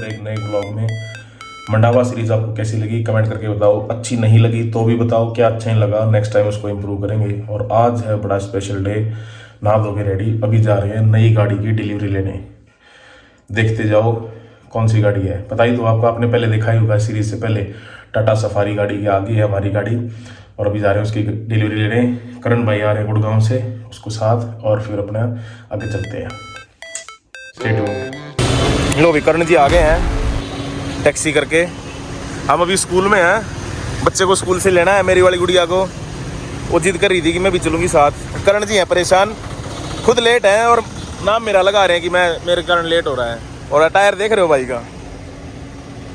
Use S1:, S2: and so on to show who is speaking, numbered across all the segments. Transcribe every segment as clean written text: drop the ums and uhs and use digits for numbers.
S1: स्वागत है एक नए ब्लॉग में। मंडावा सीरीज आपको कैसी लगी कमेंट करके बताओ। अच्छी नहीं लगी तो भी बताओ, क्या अच्छा नहीं लगा, नेक्स्ट टाइम उसको इम्प्रूव करेंगे। और आज है बड़ा स्पेशल डे, नहा धो के रेडी, अभी जा रहे हैं नई गाड़ी की डिलीवरी लेने। देखते जाओ कौन सी गाड़ी है, पता ही तो आपको, आपने पहले देखा ही होगा सीरीज से पहले। टाटा सफारी गाड़ी के आगे है हमारी गाड़ी और अभी जा रहे हैं उसकी डिलीवरी लेने। करण भाई आ रहे हैं गुड़गांव से, उसको साथ, और फिर अपना आगे चलते हैं। लो भी करण जी आ गए हैं टैक्सी करके। हम अभी स्कूल में हैं, बच्चे को स्कूल से लेना है, मेरी वाली गुड़िया को। वो जिद कर रही थी कि मैं भी चलूँगी साथ। करण जी हैं परेशान, खुद लेट हैं और नाम मेरा लगा रहे हैं कि मेरे कारण लेट हो रहा है। और टायर देख रहे हो भाई का,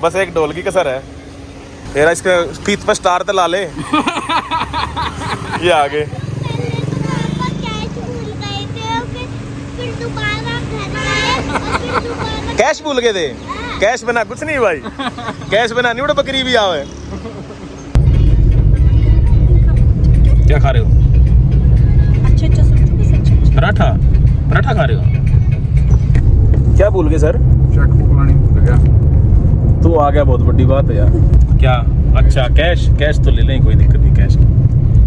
S1: बस एक ढोल की कसर है। तेरा इसके फीत पर स्टार तो ला ले। ये आगे कैश भूल गए थे। कैश बिना कुछ नहीं भाई, कैश बिना नहीं उड़ा बकरी भी आवे। क्या खा रहे हो? पराठा पराठा खा रहे हो? क्या भूल गए सर?
S2: चेक बुक लानी भूल गया।
S1: तू आ गया, बहुत बड़ी बात है यार। क्या? अच्छा कैश, कैश तो ले लें, कोई दिक्कत नहीं कैश की।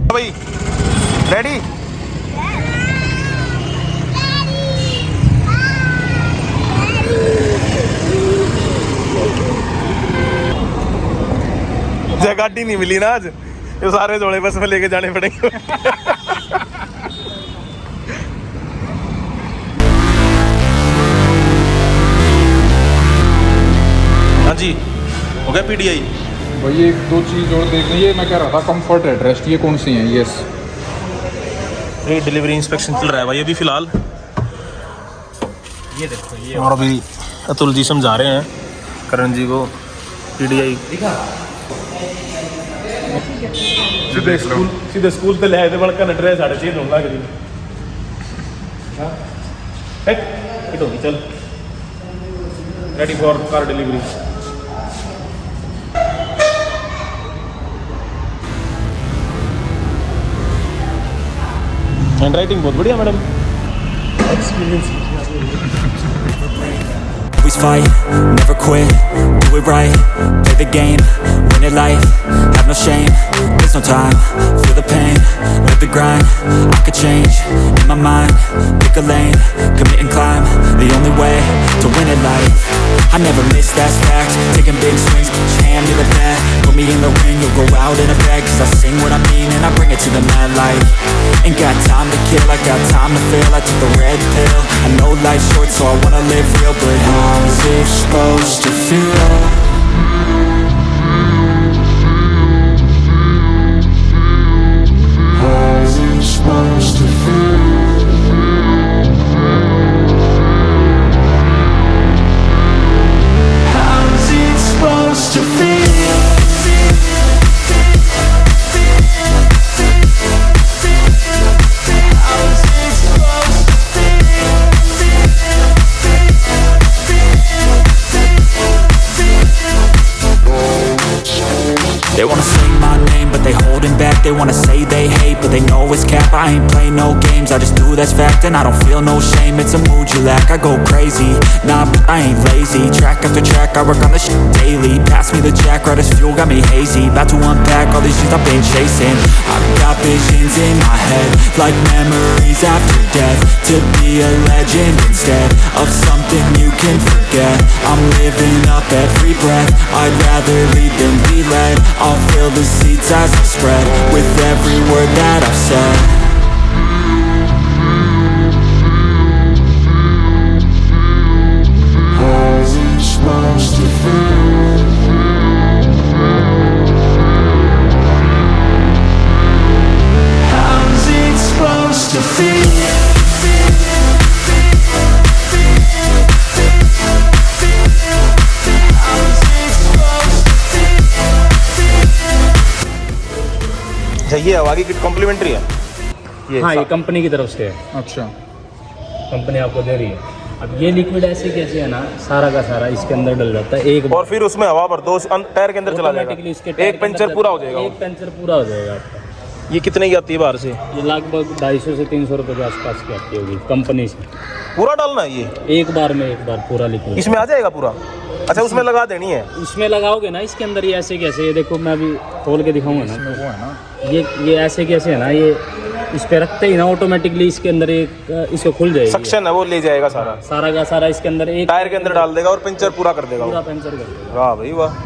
S1: भाई रेडी? गाड़ी नहीं मिली ना आज, ये सारे जोड़े बस में लेके जाने पड़ेंगे। हाँ जी हो गया पीडीआई।
S2: भाई एक दो चीज़ और देख लीजिए, मैं कह रहा था कंफर्ट एड्रेस ये कौन सी हैं? यस,
S1: ये डिलीवरी इंस्पेक्शन चल रहा है भाई अभी फिलहाल। ये देखो ये, और अभी अतुल जी समझा रहे हैं करण जी को पीडीआई। सीधे स्कूल तो ले आए थे, बड़का नटरे 6.5 होगा करीब। हिट होगी, चल ready for car delivery. Hand writing बहुत बढ़िया madam, experience.
S3: Always fight, never quit, do it right, play the game, win it life, have no shame, there's no time, feel the pain, live the grind, I could change, in my mind, pick a lane, commit and climb, the only way to win it life, I never miss, that's fact, taking big swings, put your hand to the bat, put me in the ring, you'll go out in a bag, cause I sing what I mean and I bring it to the mad light, ain't got time to kill, I got time to feel, I took the red pill, I know life's short so I wanna live real, but how's it supposed to feel? How's it supposed to feel? How's it supposed to feel? They wanna say my name, but they holding back. They wanna say they hate, but they know it's cap. I ain't play no games, I just do that's fact. And I don't feel no shame, it's a mood you lack. I go crazy, nah, but I ain't lazy. Track after track, I work on the shit daily. Pass me the jack, right as fuel, got me hazy. About to unpack all these things I've been chasing. I've got visions in my head, like memories after death. To be a legend instead of something you can forget. I'm living up every breath, I'd rather lead than be led. I'll fill the seats as I spread with every word that I've said. How's it supposed to feel? How's it supposed to feel?
S1: ये आगे की complementary है ये।
S4: हाँ, ये company की तरफ से है।
S2: अच्छा,
S4: कंपनी आपको दे रही है। अब ये लिक्विड ऐसे कैसे है ना, सारा का सारा इसके अंदर डल जाता है एक बार,
S1: और फिर उसमें हवा भर दो, टायर के अंदर चला जाएगा, एक पंचर पूरा हो जाएगा।
S4: एक पंचर पूरा हो जाएगा आपका।
S1: ये कितने की आती है बाहर से?
S4: ये लगभग 250 से 300 रुपये के आसपास की आती होगी कंपनी से।
S1: पूरा डालना है ये
S4: एक बार में, एक बार पूरा लिक्विड
S1: इसमें आ जाएगा पूरा? अच्छा उसमें लगा देनी है।
S4: इसमें लगाओगे ना, इसके अंदर ये ऐसे कैसे, ये देखो मैं अभी खोल के दिखाऊंगा ना,
S2: वो है ना,
S4: ये ऐसे कैसे है ना, ये इस पे रखते ही ना ऑटोमेटिकली इसके अंदर एक इसको खुल जाएगी,
S1: सक्शन है वो ले जाएगा सारा
S4: सारा का सारा इसके अंदर एक
S1: टायर के अंदर डाल देगा और पंचर पूरा कर देगा
S4: पूरा
S1: वो।
S4: पंचर कर देगा।
S1: वाह भाई वाह।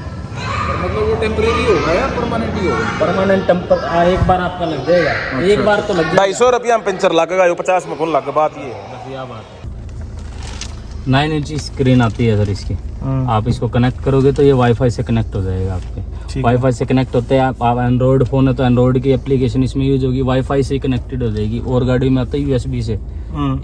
S2: मतलब वो टेम्परेरी होगा या परमानेंट ही होगा?
S4: परमानेंट टेम्पर एक बार आपका लग जाएगा, एक बार तो लग जाएगा।
S1: 250 रुपया में पंचर लगेगा, 50 में कौन लग, बात ये है।
S4: बस यह बात है। 9 इंच स्क्रीन आती है सर इसकी, आप इसको कनेक्ट करोगे तो ये वाईफाई से कनेक्ट हो जाएगा आपके। वाईफाई से कनेक्ट होते हैं आप एंड्रॉइड फ़ोन है तो एंड्रॉइड की एप्लीकेशन इसमें यूज होगी, वाईफाई से कनेक्टेड हो जाएगी। और गाड़ी में आता है यूएसबी से,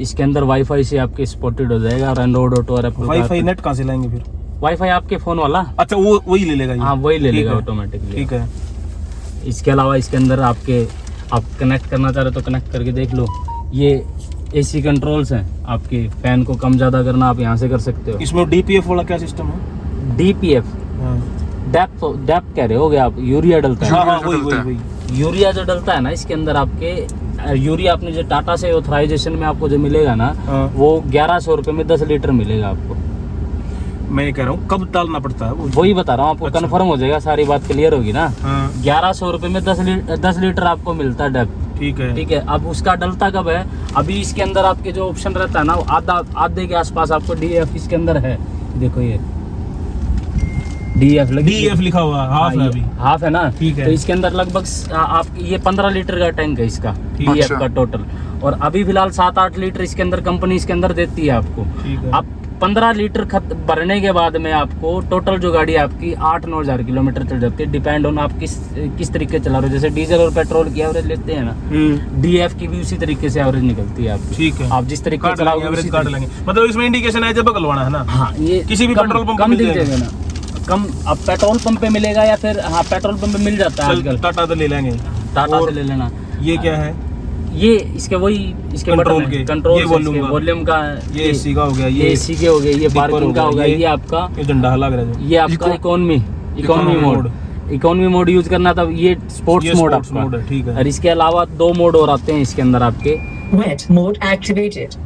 S4: इसके अंदर वाईफाई से आपके सपोर्टेड हो जाएगा। और एंड्रॉइड ऑटो और एप्पल
S1: वाईफाई नेट कहाँ से लाएंगे फिर?
S4: वाईफाई आपके फ़ोन वाला,
S1: अच्छा वो वही ले लेगा ये?
S4: हाँ वही ले
S1: ठीक
S4: लेगा
S1: है।
S4: ऑटोमेटिकली।
S1: ठीक है।
S4: इसके अलावा इसके अंदर आपके आप कनेक्ट करना चाह रहे तो कनेक्ट करके देख लो। ये एसी कंट्रोल्स हैं, आपके फैन को कम ज़्यादा करना आप यहाँ से कर सकते हो।
S1: इसमें डीपीएफ वाला क्या सिस्टम है?
S4: डीपीएफ डेप्थ कह रहे होगे आप, यूरिया डलता है।
S1: हाँ वही।
S4: यूरिया जो डलता है ना इसके अंदर आपके, यूरिया आपने जो टाटा से ऑथराइजेशन में आपको जो मिलेगा ना, वो 1100 रुपये में 10 लीटर मिलेगा आपको।
S1: मैं ये कह रहा हूँ कब डालना पड़ता है वो?
S4: वही बता रहा हूँ आपको, कंफर्म हो जाएगा, सारी बात क्लियर होगी ना। 1100 रुपये में 10 लीटर आपको मिलता है डेप्थ।
S1: ठीक है।
S4: ठीक है, अब उसका डलता कब है? अभी इसके अंदर आपके जो ऑप्शन रहता है ना, वो आधे के आसपास आपको डीएफ इसके अंदर है। देखो ये डीएफ
S1: लिखा हुआ हाफ है अभी।
S4: हाफ है ना।
S1: ठीक है।
S4: तो इसके अंदर लगभग आप ये 15 लीटर का टैंक है इसका डीएफ का टोटल। और अभी फिलहाल 7-8 लीटर इसके अंदर कंपनी इसके अंदर देती है आपको।
S1: ठीक है।
S4: अब 15 लीटर भरने के बाद में आपको टोटल जो गाड़ी आपकी 8-9 हज़ार किलोमीटर चल जाती है, डिपेंड ऑन आप किस तरीके चला रहे हो। जैसे डीजल और पेट्रोल की एवरेज लेते हैं ना, डीएफ की भी उसी तरीके से एवरेज निकलती है आपकी।
S1: ठीक है।
S4: आप जिस तरीके से चलाओगे
S1: एवरेज
S4: उसी
S1: काट लेंगे, मतलब इसमें इंडिकेशन है जब बगलवाना है ना।
S4: हाँ, ये
S1: किसी भी पेट्रोल पंप पे
S4: कम
S1: मिल
S4: दिल
S1: जाएगा।
S4: देगा ना, कम अब पेट्रोल पंप पे मिलेगा या फिर हाँ पेट्रोल पंप पे मिल जाता है आजकल।
S1: टाटा से ले लेंगे,
S4: टाटा से ले लेना।
S1: ये क्या है?
S4: ये इसके वही इसके
S1: कंट्रोल
S4: बटन
S1: के,
S4: है, कंट्रोल
S1: ये
S4: वॉल्यूम का है,
S1: ये एसी का हो गया,
S4: ये एसी के हो गए, ये पार्किंग का हो गया, ये आपका
S1: ये झंडा लग रहा है,
S4: ये आपका economy mode. Economy mode use करना था, ये स्पोर्ट्स मोड आपका।
S1: ठीक है।
S4: और इसके अलावा 2 मोड और आते हैं इसके अंदर आपके।
S5: Wet mode activated.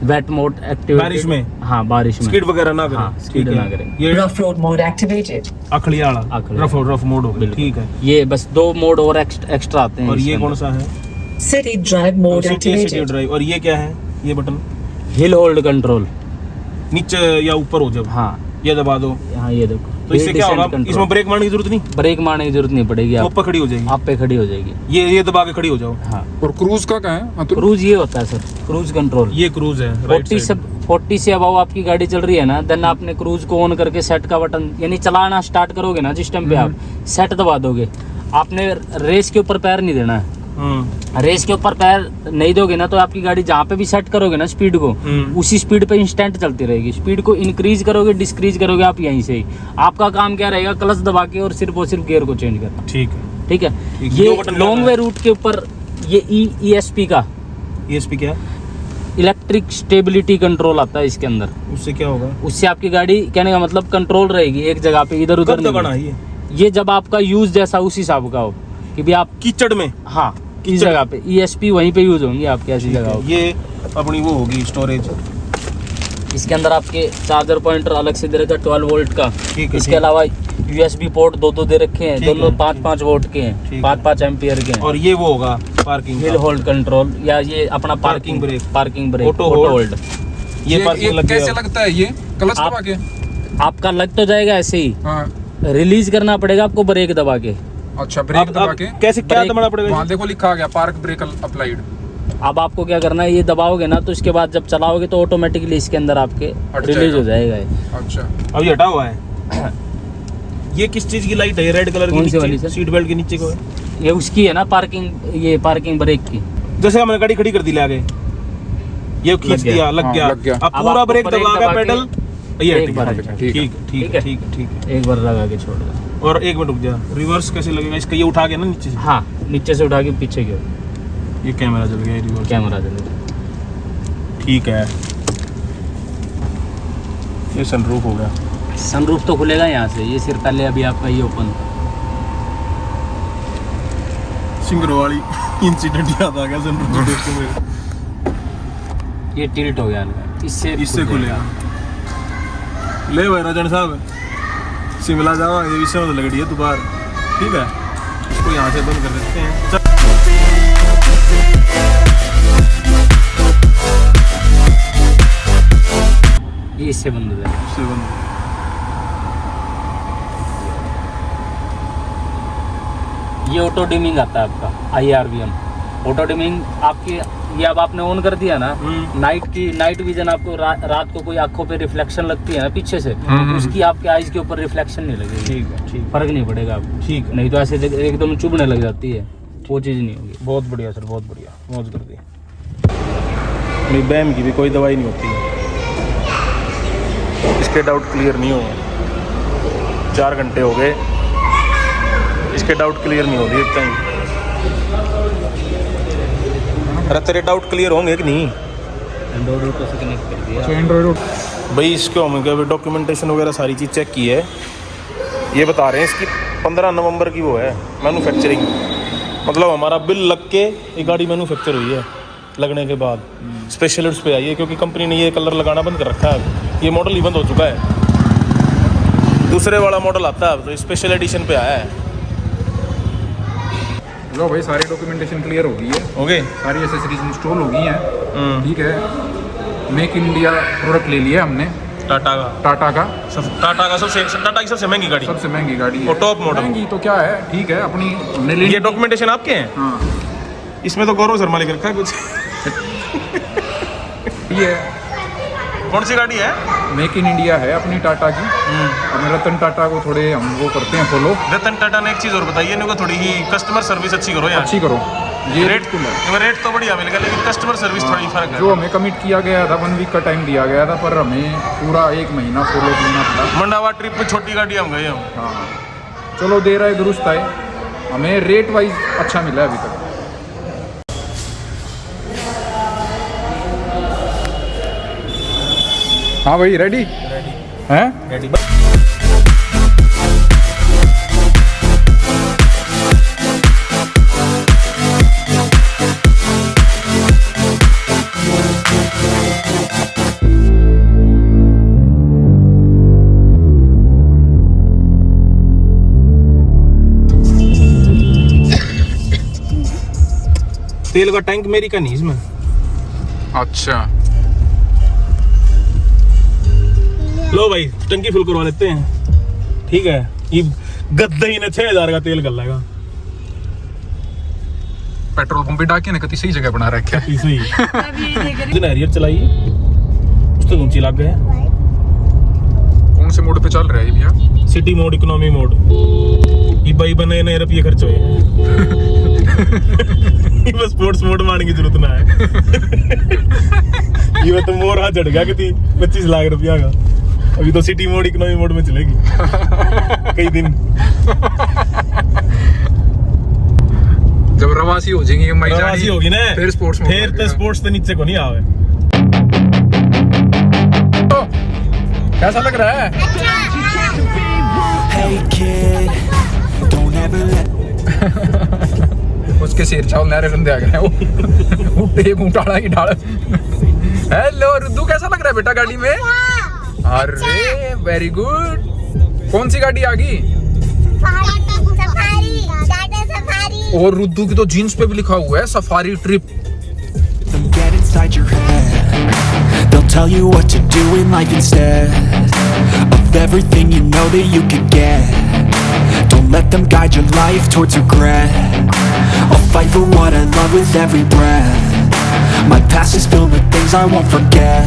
S4: Wet mode activated,
S1: बारिश में?
S4: हाँ बारिश में
S1: स्पीड वगैरह ना करें।
S4: हाँ, स्पीड ना करें।
S1: ये
S5: Rough road mode activated.
S1: अखड़ियाला
S4: अखड़ियाला।
S1: रफ मोड हो गया।
S4: बिल्कुल।
S1: ठीक है।
S4: ये बस 2 मोड और एक्स्ट्रा आते हैं।
S1: और ये
S4: इसके
S1: कौन
S4: अंदर।
S1: सा है?
S5: City drive mode
S1: city
S5: activated.
S1: Drive. और ये क्या है? ये बटन
S4: हिल होल्ड कंट्रोल।
S1: नीचे या ऊपर हो जब
S4: हाँ
S1: ये दबा दो
S4: हाँ, ये देखो।
S1: तो इससे
S4: Hill
S1: क्या
S4: descent
S1: होगा?
S4: control।
S1: इसमें ब्रेक मारने की जरूरत नहीं,
S4: ब्रेक मारने की जरूरत नहीं पड़ेगी,
S1: वो
S4: आप
S1: ऊपर खड़ी हो जाएगी।
S4: आप पे खड़ी हो जाएगी।
S1: ये दबा के खड़ी हो जाओ।
S4: हाँ,
S2: और क्रूज का क्या है अतुल?
S4: क्रूज ये होता है सर, क्रूज कंट्रोल।
S1: ये क्रूज है। राइट
S4: 40 से अबाव आपकी गाड़ी चल रही है ना, देन आपने क्रूज को ऑन करके सेट का बटन, यानी चलाना स्टार्ट करोगे ना जिस टाइम पे आप सेट दबा दोगे, आपने रेस के ऊपर पैर नहीं देना है। रेस के ऊपर पैर नहीं दोगे ना तो आपकी गाड़ी जहाँ पे भी सेट करोगे ना स्पीड को, उसी स्पीड पे इंस्टेंट चलती रहेगी। स्पीड को इंक्रीज करोगे डिस्क्रीज करोगे आप यहीं से ही। आपका काम क्या रहेगा? क्लच दबा के और सिर्फ गियर को चेंज करना।
S1: ठीक है।
S4: ठीक है।
S1: ठीक,
S4: ये
S1: दो बटन
S4: लॉन्ग
S1: लगाना
S4: वे
S1: है।
S4: रूट के ऊपर ये ESP का
S1: ESP क्या?
S4: इलेक्ट्रिक स्टेबिलिटी कंट्रोल आता है इसके अंदर।
S1: उससे क्या होगा?
S4: उससे आपकी गाड़ी, कहने का मतलब कंट्रोल रहेगी एक जगह पे, इधर उधर
S1: कब
S4: नहीं
S1: दबाना
S4: होगी।
S1: है
S4: ये जब आपका यूज जैसा उस हिसाब का हो कि भी आप
S1: कीचड़ में?
S4: हाँ इस जगह पे ESP वहीं पे यूज होंगी आपकी ऐसी जगह हो।
S1: ये अपनी वो होगी स्टोरेज।
S4: इसके अंदर आपके चार्जर पॉइंटर अलग से दे रखा है 12 वोल्ट का।
S1: ठीक है,
S4: इसके
S1: ठीक।
S4: अलावा USB पोर्ट 2 दे रखे हैं,
S1: ठीक
S4: दोनों
S1: है।
S4: 5-5 वोल्ट के हैं,
S1: ठीक है।
S4: 5-5 एम्पियर के हैं।
S1: और ये वो होगा पार्किंग
S4: हिल होल्ड कंट्रोल या ये अपना
S1: parking brake.
S4: Parking brake,
S1: auto
S4: auto
S1: hold.
S4: Hold.
S1: ये पार्किंग लग
S2: कैसे
S1: गया।
S2: लगता है ये क्लच
S4: आप-
S2: दबा के?
S4: आपका लग तो जाएगा ऐसे ही,
S2: हाँ
S4: रिलीज करना पड़ेगा आपको ब्रेक दबा के।
S2: अच्छा, ब्रेक दबा के
S1: कैसे क्या
S4: ब्रेक-
S1: दबाना पड़ेगा?
S2: वहाँ देखो लिखा आ गया पार्क ब्रेक अप्लाइड।
S4: अब आपको क्या करना है, ये दबाओगे ना तो इसके बाद जब चलाओगे तो ऑटोमेटिकली इसके अंदर आपके
S2: हट
S4: रिलीज
S2: जाएगा।
S4: हो जाएगा ये।
S2: अच्छा,
S1: अभी हटा हुआ है। ये किस चीज की लाइट है? रेड कलर
S4: कौन सी
S1: की
S4: वाली
S1: नीचे
S4: सर?
S1: सीट बेल्ट के नीचे को है।
S4: ये उसकी है ना पार्किंग, ये पार्किंग ब्रेक की।
S1: जैसे हमने गाड़ी खड़ी कर दी ले आगे, ये खींच
S4: गया।
S1: दिया, लग
S2: हाँ,
S1: गया।
S2: लग गया।
S1: अब
S4: अब
S1: पूरा
S4: आपको
S1: ब्रेक
S4: ब्रेक
S1: दबा
S4: दबा
S1: के
S4: के
S1: पेडल ये
S4: एक
S1: हट
S4: बार
S1: गया।
S4: हटा।
S1: ठीक
S2: ठीक
S1: है, ठीक
S4: ठीक
S1: है,
S4: है।
S1: ठीक है, ठीक है।
S4: एक बार लगा के छोड़ दो।
S1: और एक मिनट रुक जा, रिवर्स कैसे लगेगा इसका? ये उठा के ना नीचे से,
S4: हाँ नीचे से उठा के पीछे की ओर
S1: ये कैमरा चल गया रिवर्स।
S4: कैमरा चलेगा।
S1: ठीक है। ये सनरूफ हो गया।
S4: सनरूफ तो खुलेगा यहाँ से, ये सिर्फ पहले अभी आपका ये ओपन।
S1: सिंगरों वाली इंसिडेंट याद आ गया सनरूफ देख के मेरे।
S4: ये टिल्ट हो गया, इससे
S1: इससे खुलेगा। ले भाई राजन साहब, शिमला जावा ये भी समझ लग रही है दोबार, ठीक है, इसको यहाँ से बंद कर देते हैं।
S4: ये इससे बंद हो जाएगा।
S1: इससे बंद।
S4: ये ऑटो डिमिंग आता है आपका IRVM ऑटो डिमिंग आपकी। ये अब आपने ऑन कर दिया ना, नाइट विजन आपको रात को कोई आंखों पे रिफ्लेक्शन लगती है ना पीछे से, तो उसकी आपके आईज के ऊपर रिफ्लेक्शन नहीं लगेगी।
S1: ठीक है, ठीक,
S4: फर्क नहीं पड़ेगा आपको।
S1: ठीक है।
S4: नहीं तो ऐसे एकदम चुभने लग जाती है, वो चीज़ नहीं होगी। बहुत बढ़िया सर, बहुत बढ़िया, मौज कर दी।
S1: मेरी बैम की भी कोई दवाई नहीं होती है, इसके डाउट क्लियर नहीं हुए। 4 घंटे हो गए, इसके डाउट क्लियर नहीं हो रही एक टाइम। अरे तेरे डाउट क्लियर होंगे कि नहीं?
S4: एंड्रॉइड ऑटो से कनेक्ट कर दिया।
S2: एंड्रॉइड
S1: भाई इसके होंगे डॉक्यूमेंटेशन वगैरह सारी चीज़ चेक की है। ये बता रहे हैं इसकी 15 नवंबर की वो है मैन्युफैक्चरिंग, मतलब हमारा बिल लग के ये गाड़ी मैन्युफैक्चर हुई है, लगने के बाद स्पेशलिस्ट पे आई है, क्योंकि कंपनी ने ये कलर लगाना बंद कर रखा है। ये मॉडल ही बंद हो चुका है, दूसरे वाला मॉडल आता है तो स्पेशल एडिशन पे आया है।
S2: लो भाई, सारी डॉक्यूमेंटेशन क्लियर हो गई है,
S1: ओके,
S2: सारी एसेसरीज इंस्टॉल हो गई हैं, ठीक है। मेक इन इंडिया प्रोडक्ट ले लिया हमने, टाटा का
S1: टाटा की सबसे महंगी गाड़ी,
S2: सबसे महंगी गाड़ी है।
S1: और टॉप मॉडल।
S2: महंगी तो क्या है, ठीक है, अपनी हमने ले
S1: ये डॉक्यूमेंटेशन आपके हैं?
S2: हाँ,
S1: इसमें तो गौरव शर्मा लिख रखा है कुछ।
S2: ये
S1: कौन सी गाड़ी है?
S2: मेक इन इंडिया है अपनी टाटा की। अब रतन टाटा को थोड़े हम वो करते हैं फॉलो।
S1: रतन टाटा ने एक चीज़ और बताई है, इनको थोड़ी ही कस्टमर सर्विस अच्छी करो यार।
S2: अच्छी करो, ये
S1: रेट तो बढ़िया मिलेगा, लेकिन कस्टमर सर्विस थोड़ी फर्क है।
S2: जो हमें कमिट किया गया था 1 वीक का टाइम दिया गया था, पर हमें पूरा 1 महीना फॉलो करना पड़ा।
S1: मंडावा ट्रिप पे छोटी गाड़ी हम गए हम।
S2: हाँ, चलो दे रहा है, दुरुस्त है, हमें रेट वाइज अच्छा मिला है अभी तक। हाँ भाई, रेडी हैं?
S1: रेडी। तेल का टैंक मेरी का नहीं इसमें।
S2: अच्छा,
S1: लो भाई टंकी फुल करवा लेते हैं, ठीक है। ये गद्दा ही ने 6000 का तेल कर लेगा।
S2: पेट्रोल पंप पे डाके ने कति सही जगह बना रखा है।
S1: सही हैरियर चलाई, उस तो ऊंची लग गया।
S2: कौन से मोड पे चल रहा है ये भैया?
S1: City mode, economy mode. ये भाई बने नए रुपये खर्च हुए। बस स्पोर्ट्स मोड मारने की जरूरत ना है। ये तो मोर हाथ चढ़ गया कि 25 लाख रुपया का। अभी तो सिटी मोड, इकोनॉमी मोड में चलेगी कई दिन।
S2: जब रवासी हो जाएंगी,
S1: रवासी होगी ना,
S2: फिर स्पोर्ट्स मोड,
S1: फिर तो स्पोर्ट्स तो नीचे को नहीं आवे।
S2: तो कैसा लग रहा है?
S3: Hey kid, don't ever let
S2: उसके सिर चावल नहरे बंदे आ गए वो उठे ऊँटाड़ा की ढाल। हेलो रुद्दू, कैसा लग रहा है बेटा गाड़ी में? अरे वेरी गुड। कौन सी गाड़ी आ गई? और रुद्दू की तो जीन्स पे भी लिखा हुआ है safari trip.
S3: them get inside your head. They'll tell you what to do in life instead of everything you know that you could get. Don't let them guide your life towards regret. I'll fight for what I love with every breath. My past is filled with things I won't forget.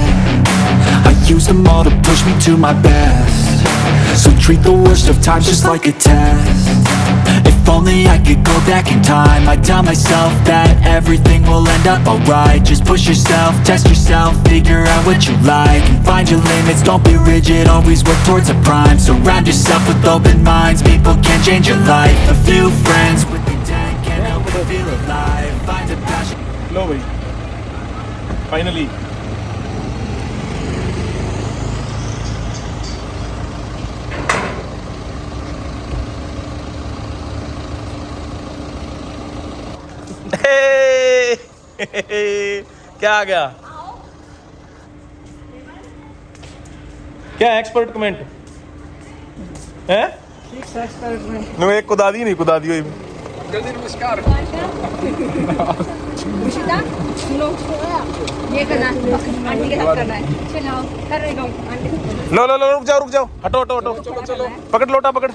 S3: I use them all to push me to my best. So treat the worst of times just like a test. If only I could go back in time, I'd tell myself that everything will end up alright. Just push yourself, test yourself, figure out what you like, and find your limits, don't be rigid, always work towards a prime. Surround yourself with open minds, people can change your life. A few friends with intent can't help but feel alive. Find a passion.
S1: लो भाई finally क्या आ गया? क्या है expert comment है? No एक कुदा दी नहीं कुदा दी हुई
S2: जल्दी नमस्कार
S6: ये करना आंटी के साथ करना है चलाओ कर रही हूं आंटी
S1: लो लो लो रुक जाओ हटो हटो हटो
S2: चलो चलो
S1: पकड़ लोटा पकड़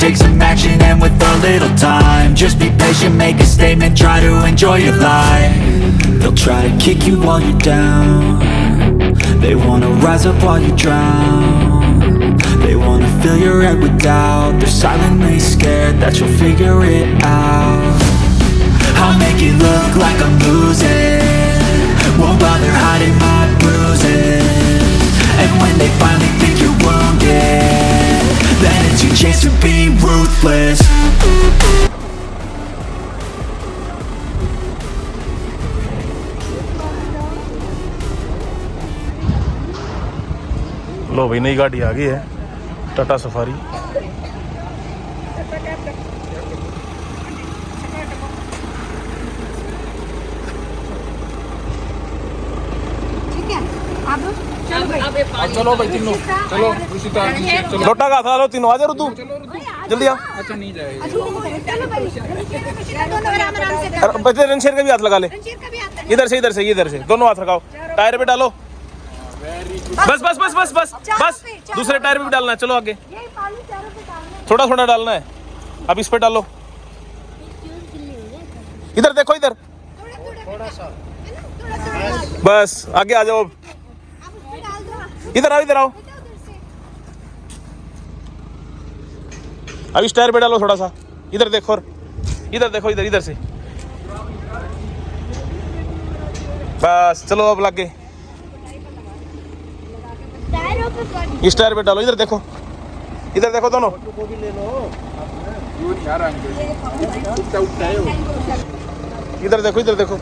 S3: Take some action and with a little time just be patient, make a statement, try to enjoy your life. They'll try to kick you while you're down, they wanna rise up while you drown, they wanna fill your head with doubt, they're silently scared that you'll figure it out. I'll make it look like I'm losing, won't bother hiding my bruises, and when they finally think you're wounded, then it's your chance to be ruthless.
S1: लो भाई नई गाड़ी आ गई है Tata safari.
S6: ठीक है अब
S2: चलो भाई तीनों चलो रुचिता चलो
S1: लोटा का था लो तीनों आ जा रुतू जल्दी आ।
S2: अच्छा नहीं जाएगा
S6: चलो भाई दोनों आराम आराम से
S1: अरे बच्चे रणशेर का भी हाथ लगा ले
S6: रणशेर का भी आता है
S1: इधर से दोनों हाथ लगाओ टायर पे डालो बस दूसरे टायर पे भी डालना है चलो आगे
S6: ये पानी चारों पे डालना है
S1: थोड़ा थोड़ा डालना है अब इस पे डालो इधर देखो इधर
S6: थोड़ा सा थोड़ा
S1: बस आगे आ जाओ
S6: अब उसमें डाल दो
S1: इधर आओ अब इस टायर पे डालो थोड़ा सा इधर देखो इधर से बस चलो अब लग गए
S6: टायरों पे पानी
S1: इस टायर पे डालो इधर देखो दोनों
S2: यार
S1: इधर देखो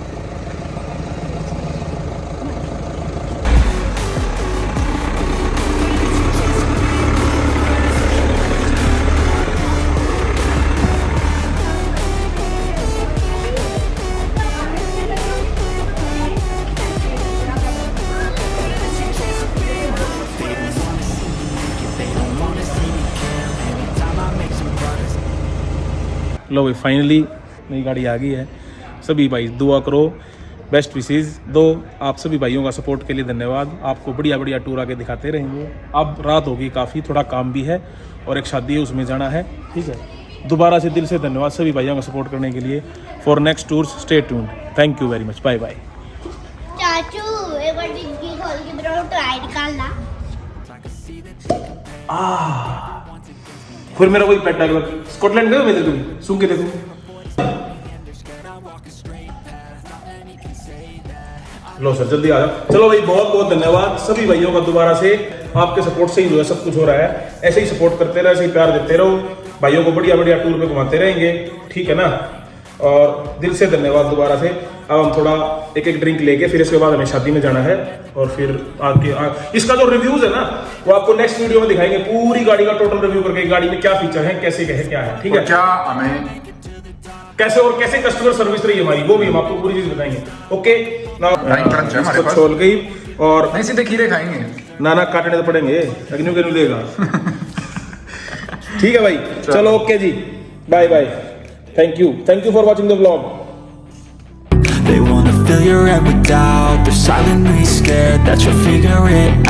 S1: लो भाई फाइनली नई गाड़ी आ गई है। सभी भाई दुआ करो, बेस्ट विशेज़ दो। आप सभी भाइयों का सपोर्ट के लिए धन्यवाद। आपको बढ़िया बढ़िया टूर आके दिखाते रहेंगे। अब रात होगी काफ़ी, थोड़ा काम भी है और एक शादी है उसमें जाना है। ठीक है, दोबारा से दिल से धन्यवाद सभी भाइयों का सपोर्ट करने के लिए। For next tours stay tuned. Thank you very much. Bye bye.
S6: चाचू एक बार डिग्गी खोल के मेरा ट्राई निकालना
S1: फिर मेरा वही पेट डायलॉग स्कॉटलैंड गए मैं कभी सुन के देखो। लो सर जल्दी आ जाओ। चलो भाई बहुत बहुत धन्यवाद सभी भाइयों का दोबारा से। आपके सपोर्ट से ही जो है सब कुछ हो रहा है। ऐसे ही सपोर्ट करते रहो, ऐसे ही प्यार देते रहो। भाइयों को बढ़िया बढ़िया टूर पे घुमाते रहेंगे, ठीक है ना। और दिल से धन्यवाद दोबारा से। अब हम थोड़ा एक एक ड्रिंक लेके फिर इसके बाद हमें शादी में जाना है और फिर आगे इसका जो रिव्यूज है ना वो आपको नेक्स्ट वीडियो में दिखाएंगे। पूरी गाड़ी का टोटल रिव्यू करके गाड़ी में क्या फीचर है, कैसे क्या है, ठीक है।
S2: क्या हमें
S1: कैसे कस्टमर सर्विस रही हमारी वो भी हम आपको पूरी चीज बताएंगे। ओके ना छोल गई और
S2: नहीं सीधे खीरे खाएंगे।
S1: नाना काटने तो पड़ेंगे, अग्नि के देगा। ठीक है भाई, चलो ओके जी, bye bye. Thank you for watching the vlog.
S3: They wanna fill your head with doubt, they're silently scared that you'll figure it out.